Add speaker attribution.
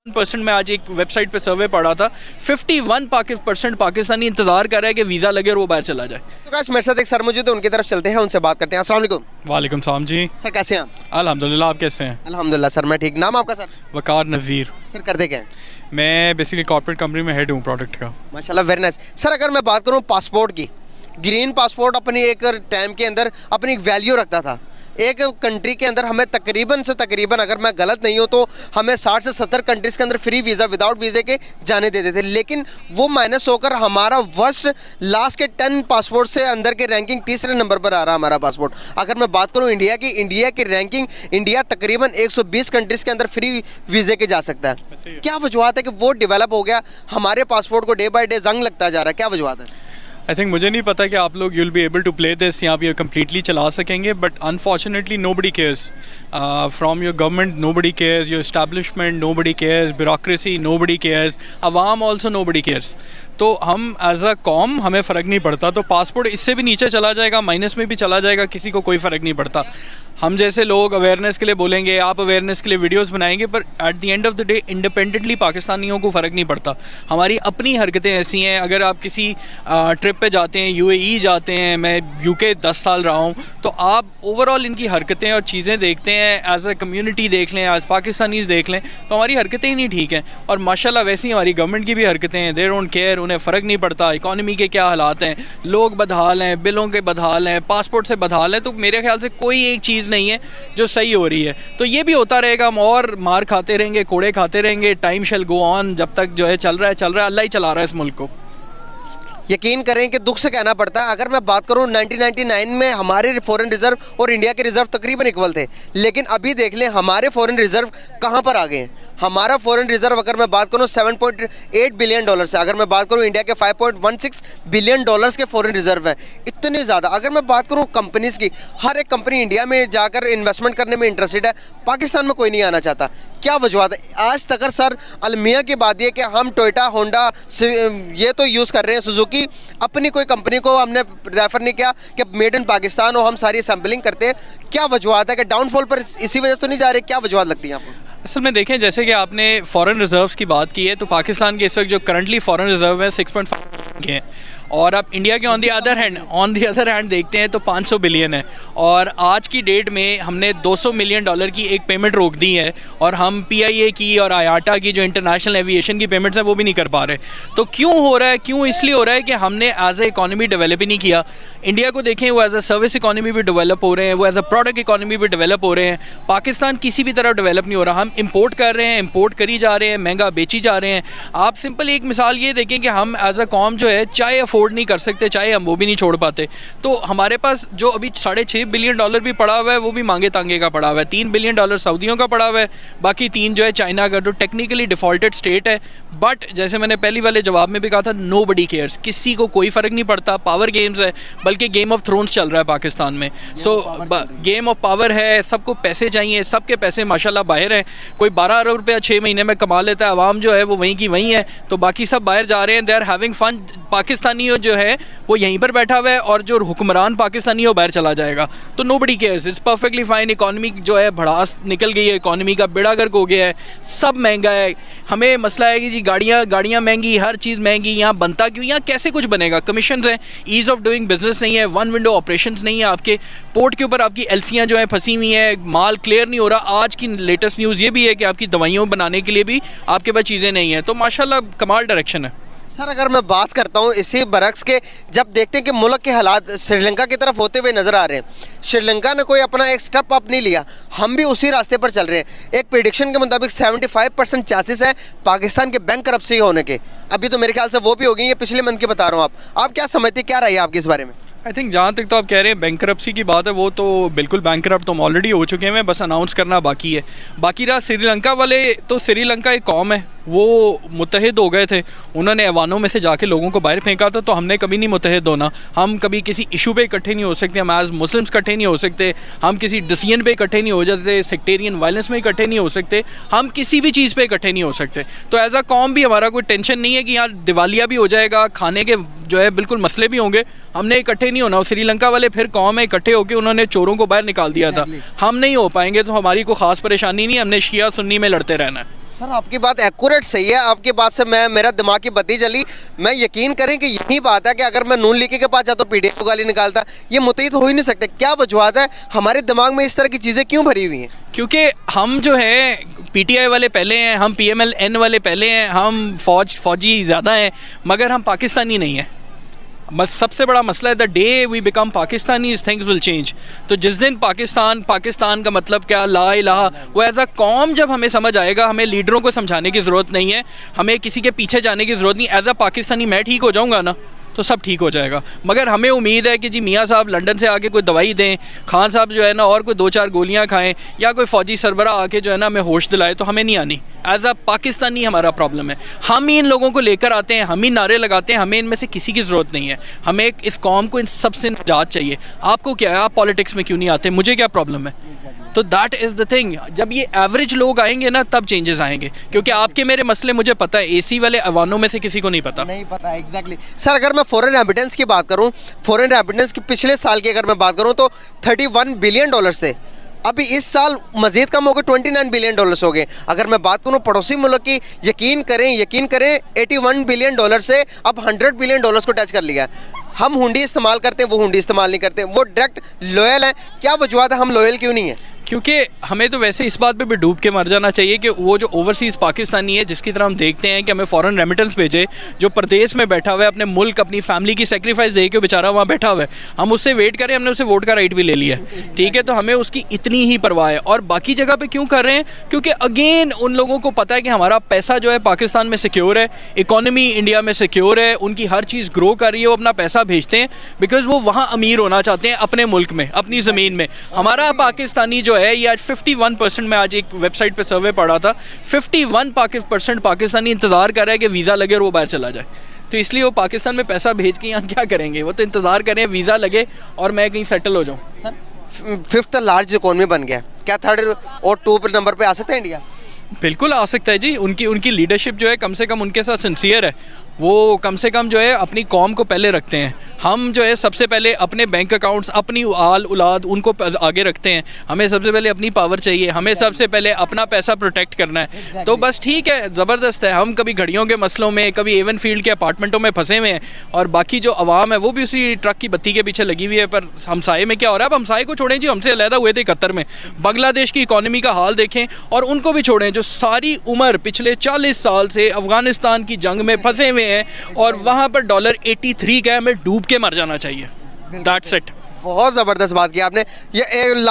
Speaker 1: Percent मैं आज एक वेबसाइट पे सर्वे पढ़ा था, 51% पाकिस्तानी इंतजार कर रहा है कि वीज़ा लगे और वो बाहर चला जाए।
Speaker 2: तो गाइस मेरे साथ एक सर मौजूद है, उनकी तरफ चलते हैं, उनसे बात करते हैं। अस्सलाम वालेकुम।
Speaker 3: वालेकुम सलाम जी।
Speaker 2: सर कैसे हैं आप?
Speaker 3: अल्हम्दुलिल्लाह, आप कैसे हैं?
Speaker 2: अल्हम्दुलिल्लाह सर मैं ठीक। नाम आपका सर?
Speaker 3: वकार नज़ीर।
Speaker 2: सर करते क्या हैं?
Speaker 3: मैं बेसिकली कॉर्पोरेट कंपनी में हेड हूँ प्रोडक्ट का।
Speaker 2: माशाल्लाह वेरी नाइस। सर अगर मैं बात करूँ पासपोर्ट की, ग्रीन पासपोर्ट अपनी एक टाइम के अंदर अपनी एक वैल्यू रखता था। एक कंट्री के अंदर हमें तकरीबन से तकरीबन, अगर मैं गलत नहीं हूँ तो हमें 60 से 70 कंट्रीज़ के अंदर फ्री वीज़ा विदाउट वीज़े के जाने देते थे, लेकिन वो माइनस होकर हमारा वर्स्ट लास्ट के 10 पासपोर्ट से अंदर के रैंकिंग तीसरे नंबर पर आ रहा हमारा पासपोर्ट। अगर मैं बात करूँ इंडिया की रैंकिंग, इंडिया तकरीबन 120 कंट्रीज़ के अंदर फ्री वीज़े के जा सकता है। क्या वजूहत है कि वो डेवलप हो गया, हमारे पासपोर्ट को डे बाई डे जंग लगता जा रहा है? क्या वजूहत है?
Speaker 3: आई थिंक मुझे नहीं पता कि आप लोग you'll be able to play this या आप ये कम्प्लीटली चला सकेंगे, but unfortunately nobody cares from your government, nobody cares your establishment, nobody cares bureaucracy, nobody cares अवाम ऑल्सो नोबडी केयर्स। तो हम एज अ कॉम हमें फ़र्क नहीं पड़ता, तो पासपोर्ट इससे भी नीचे चला जाएगा, माइनस में भी चला जाएगा, किसी को कोई फ़र्क नहीं पड़ता। हम जैसे लोग अवेयरनेस के लिए बोलेंगे, आप अवेयरनेस के लिए वीडियोस बनाएंगे, पर at the end of the day independently पाकिस्तानियों को फ़र्क नहीं पड़ता। हमारी अपनी हरकतें ऐसी हैं, अगर आप किसी ट्रिप पे जाते हैं, यूएई जाते हैं, मैं यूके 10 साल रहा हूँ, तो आप ओवरऑल इनकी हरकतें और चीज़ें देखते हैं, एज अ कम्युनिटी देख लें, एज पाकिस्तानीज़ देख लें, तो हमारी हरकतें ही नहीं ठीक हैं। और माशाल्लाह वैसी हमारी गवर्नमेंट की भी हरकतें हैं, दे डोंट केयर, उन्हें फ़र्क नहीं पड़ता इकॉनमी के क्या हालात हैं, लोग बदहाल हैं, बिलों के बदहाल हैं, पासपोर्ट से बदहाल हैं। तो मेरे ख्याल से कोई एक चीज़ नहीं है जो सही हो रही है। तो ये भी होता रहेगा, हम और मार खाते रहेंगे, कोड़े खाते रहेंगे, टाइम शैल गो ऑन, जब तक जो है चल रहा है, अल्लाह ही चला रहा है इस मुल्क को।
Speaker 2: यकीन करें कि दुख से कहना पड़ता है, अगर मैं बात करूं 1999 में हमारे फॉरेन रिजर्व और इंडिया के रिजर्व तकरीबन इक्वल थे, लेकिन अभी देख लें हमारे फॉरेन रिजर्व कहां पर आ गए हैं। हमारा फॉरेन रिजर्व अगर मैं बात करूं 7.8 बिलियन डॉलर से, अगर मैं बात करूं इंडिया के 5.16 बिलियन डॉलर्स के फॉरेन रिजर्व है, इतने ज़्यादा। अगर मैं बात करूं कंपनीज़ की, हर एक कंपनी इंडिया में जाकर इन्वेस्टमेंट करने में इंटरेस्टेड है, पाकिस्तान में कोई नहीं आना चाहता। क्या वजूहत है? आज तक सर अलमिया की बात यह कि हम टोयोटा, होंडा ये तो यूज़ कर रहे हैं, सुजुकी, अपनी कोई कंपनी को हमने रेफर नहीं किया कि मेड इन पाकिस्तान हो, हम सारी सैम्पलिंग करते हैं। क्या वजूहत है कि डाउनफॉल पर इसी वजह से तो नहीं जा रहे? क्या वजूहत लगती है आपको?
Speaker 3: असल में देखें, जैसे कि आपने फॉरेन रिजर्व्स की बात की है, तो पाकिस्तान के इस वक्त जो करंटली फॉरेन रिजर्व है 6.5 के हैं, और आप इंडिया के ऑन दी अदर हैंड देखते हैं तो 500 बिलियन है। और आज की डेट में हमने 200 मिलियन डॉलर की एक पेमेंट रोक दी है, और हम PIA की और IATA की जो इंटरनेशनल एविएशन की पेमेंट्स हैं वो भी नहीं कर पा रहे। तो क्यों हो रहा है? क्यों? इसलिए हो रहा है कि हमने एज ए इकॉनमी डेवलप ही नहीं किया। इंडिया को देखें, वो एज अ सर्विस इकॉनमी भी डेवलप हो रहे हैं, वो एज अ प्रोडक्ट इकॉनमी भी डेवलप हो रहे हैं। पाकिस्तान किसी भी तरह डेवलप नहीं हो रहा। हम इंपोर्ट कर रहे हैं, इंपोर्ट करी जा रहे हैं, महंगा बेची जा रहे हैं। आप सिंपल एक मिसाल ये देखें कि हम एज अ कॉम जो है चाय अफोर्ड नहीं कर सकते, चाहे हम वो भी नहीं छोड़ पाते। तो हमारे पास जो अभी 6.5 बिलियन डॉलर भी पड़ा हुआ है, वो भी मांगे तांगे का पड़ा हुआ है। 3 बिलियन डॉलर सऊदियों का पड़ा हुआ है, बाकी 3 जो है चाइना का, जो टेक्निकली डिफॉल्टेड स्टेट है। बट जैसे मैंने पहली वाले जवाब में भी कहा था, नोबडी केयर्स, किसी को कोई फ़र्क नहीं पड़ता। पावर गेम्स है, बल्कि गेम ऑफ थ्रोन्स चल रहा है पाकिस्तान में। सो गेम ऑफ पावर है, सबको पैसे चाहिए, सबके पैसे माशाल्लाह बाहर हैं। कोई 12 अरब रुपया 6 महीने में कमा लेता है, आवाम जो है वो वहीं की वहीं है, तो बाकी सब बाहर जा रहे हैं, they are having fun. Pakistani जो है वो यहीं पर बैठा हुआ है, और जो हुक्मरान पाकिस्तानी है वो बाहर चला जाएगा। तो nobody cares, it's perfectly fine. Economy जो है भड़ास निकल गई है, इकॉनमी का बेड़ा गर्क हो गया है, सब महंगा है। हमें मसला है कि जी गाड़ियाँ महंगी, हर चीज़ महंगी, यहाँ बनता क्यों? यहाँ कैसे कुछ बनेगा? कमीशन हैं, ईज़ ऑफ डूइंग बिजनेस नहीं है, वन विंडो ऑपरेशंस नहीं है, आपके पोर्ट के ऊपर आपकी LCयाँ जो हैं फंसी हुई हैं, माल क्लियर नहीं हो रहा। आज की लेटेस्ट न्यूज़ ये भी है कि आपकी दवाइयों बनाने के लिए भी आपके पास चीज़ें नहीं हैं। तो माशाल्लाह कमाल डायरेक्शन है।
Speaker 2: सर अगर मैं बात करता हूँ इसी बरक्स के, जब देखते हैं कि मुल्क के हालात श्रीलंका की तरफ होते हुए नज़र आ रहे हैं, श्रीलंका ने कोई अपना एक स्टेप अप नहीं लिया, हम भी उसी रास्ते पर चल रहे हैं। एक प्रेडिक्शन के मुताबिक 75% चांसेस है पाकिस्तान के बैंक करप्सी होने के। अभी तो मेरे ख्याल से वो भी हो गई, ये पिछले मंथ की बता रहा हूँ। आप क्या समझते, क्या रही है आपकी इस बारे में?
Speaker 3: आई थिंक जहाँ तक तो आप कह रहे हैं बैंक करप्सी की बात है, वो तो बिल्कुल बैंक करप्ट तो हम ऑलरेडी हो चुके हैं, बस अनाउंस करना बाकी है। बाकी रहा श्रीलंका वाले, तो श्रीलंका एक कौम है, वो मुत्तहिद हो गए थे, उन्होंने ऐवानों में से जाके लोगों को बाहर फेंका था। तो हमने कभी नहीं मुत्तहिद होना, हम कभी किसी इशू पे इकट्ठे नहीं हो सकते, हम एज मुस्लिम्स इकट्ठे नहीं हो सकते, हम किसी डिसीजन पे इकट्ठे नहीं हो जाते, सेक्टेरियन वायलेंस में इकट्ठे नहीं हो सकते, हम किसी भी चीज़ पे इकट्ठे नहीं हो सकते। तो एज अ कौम भी हमारा कोई टेंशन नहीं है कि यहाँ दिवालिया भी हो जाएगा, खाने के जो है बिल्कुल मसले भी होंगे, हमने इकट्ठे नहीं होना। श्रीलंका वाले फिर कौम है, इकट्ठे होकर उन्होंने चोरों को बाहर निकाल दिया था। हम नहीं हो पाएंगे, तो हमारी कोई ख़ास परेशानी नहीं, हमने शिया सुन्नी में लड़ते रहना है।
Speaker 2: सर आपकी बात एक्यूरेट सही है, आपकी बात से मेरा दिमाग की बत्ती जली। मैं यकीन करें कि यही बात है कि अगर मैं नून लीगी के पास जाता तो पीडीएफ को गाली निकालता, ये मुतई तो हो ही नहीं सकते। क्या वजूहत है, हमारे दिमाग में इस तरह की चीज़ें क्यों भरी हुई हैं?
Speaker 3: क्योंकि हम जो है पीटीआई वाले पहले हैं, हम पीएमएल-एन वाले पहले हैं, हम फौजी ज़्यादा हैं, मगर हम पाकिस्तानी नहीं हैं। बस सबसे बड़ा मसला है the day we become Pakistani things will change. तो जिस दिन पाकिस्तान का मतलब क्या, ला इलाहा, वो एज अ कौम जब हमें समझ आएगा, हमें लीडरों को समझाने की ज़रूरत नहीं है, हमें किसी के पीछे जाने की ज़रूरत नहीं। एज अ पाकिस्तानी मैं ठीक हो जाऊँगा ना तो सब ठीक हो जाएगा। मगर हमें उम्मीद है कि जी मियाँ साहब लंदन से आके कोई दवाई दें, खान साहब जो है ना और कोई 2-4 गोलियाँ खाएं, या कोई फ़ौजी सरबरा आके जो है ना हमें होश दिलाए, तो हमें नहीं आनी। एज अ पाकिस्तानी हमारा प्रॉब्लम है, हम ही इन लोगों को लेकर आते हैं, हम ही नारे लगाते हैं, हमें इनमें से किसी की ज़रूरत नहीं है। हमें इस कौम को इन सबसे निजात चाहिए। आपको क्या है, आप पॉलिटिक्स में क्यों नहीं आते, मुझे क्या प्रॉब्लम है? तो दैट इज़ द थिंग। जब ये एवरेज लोग आएंगे ना तब चेंजेस आएंगे, क्योंकि आपके मेरे मसले मुझे पता है, एसी वाले अवानों में से किसी को नहीं पता।
Speaker 2: एग्जैक्टली सर, अगर मैं फॉरेन रेमिटेंस की बात करूं, फॉरेन रेमिटेंस की पिछले साल की अगर मैं बात करूं तो 31 बिलियन डॉलर से अभी इस साल मजीद कम हो गए, 29 बिलियन डॉलर्स हो गए। अगर मैं बात करूं पड़ोसी मुल्क की, यकीन करें 81 बिलियन डॉलर से अब 100 बिलियन डॉलर्स को टच कर लिया। हम हुंडी इस्तेमाल करते हैं, वो हुंडी इस्तेमाल नहीं करते, वो डायरेक्ट लॉयल हैं। क्या वजूहत है, हम लॉयल क्यों नहीं है?
Speaker 3: क्योंकि हमें तो वैसे इस बात पे भी डूब के मर जाना चाहिए कि वो जो ओवरसीज़ पाकिस्तानी है जिसकी तरह हम देखते हैं कि हमें फ़ॉरेन रेमिटेंस भेजे, जो प्रदेश में बैठा हुआ है, अपने मुल्क अपनी फैमिली की सेक्रीफाइस दे के बेचारा वहाँ बैठा हुआ है, हम उससे वेट करें, हमने उसे वोट का राइट भी ले लिया है, ठीक है? तो हमें उसकी इतनी ही परवाह है। और बाकी जगह पे क्यों कर रहे हैं? क्योंकि अगेन उन लोगों को पता है कि हमारा पैसा जो है पाकिस्तान में सिक्योर है, इकॉनमी इंडिया में सिक्योर है, उनकी हर चीज़ ग्रो कर रही है, वो अपना पैसा भेजते हैं बिकॉज वो वहाँ अमीर होना चाहते हैं अपने मुल्क में, अपनी ज़मीन में। हमारा पाकिस्तानी जो है ये आज 51%, मैं आज एक वेबसाइट पे सर्वे पढ़ा था, 51% पाकिस्तानी इंतज़ार कर रहा है कि वीज़ा लगे और वो बाहर चला जाए। तो इसलिए वो पाकिस्तान में पैसा भेज के यहाँ क्या करेंगे? वो तो इंतज़ार करें वीज़ा लगे और मैं कहीं सेटल हो जाऊँ।
Speaker 2: सर 5th लार्ज इकोनॉमी बन गया, क्या 3rd और 2 नंबर पे आ सकता है इंडिया?
Speaker 3: बिल्कुल आ सकता है जी। उनकी लीडरशिप जो है कम से कम उनके साथ सिंसियर है, वो कम से कम जो है अपनी कौम को पहले रखते हैं। हम जो है सबसे पहले अपने बैंक अकाउंट्स, अपनी आल औलाद उनको आगे रखते हैं। हमें सबसे पहले अपनी पावर चाहिए, हमें सबसे पहले अपना पैसा प्रोटेक्ट करना है। तो बस ठीक है, ज़बरदस्त है। हम कभी घड़ियों के मसलों में, कभी एवन फील्ड के अपार्टमेंटों में फंसे हुए हैं, और बाकी जो आवाम है वो भी उसी ट्रक की बत्ती के पीछे लगी हुई है। पर हमसाये में क्या हो रहा है? अब हमसाये को छोड़ें जी, हमसे अलहदा हुए थे 71 में, बांग्लादेश की इकॉनमी का हाल देखें, और उनको भी छोड़ें जो सारी उम्र पिछले 40 साल से अफगानिस्तान की जंग में फंसे हुए हैं, और वहाँ पर $83 का है, हमें डूब के मर जाना चाहिए। That's it.
Speaker 2: बहुत ज़बरदस्त बात की आपने। ये लास्ट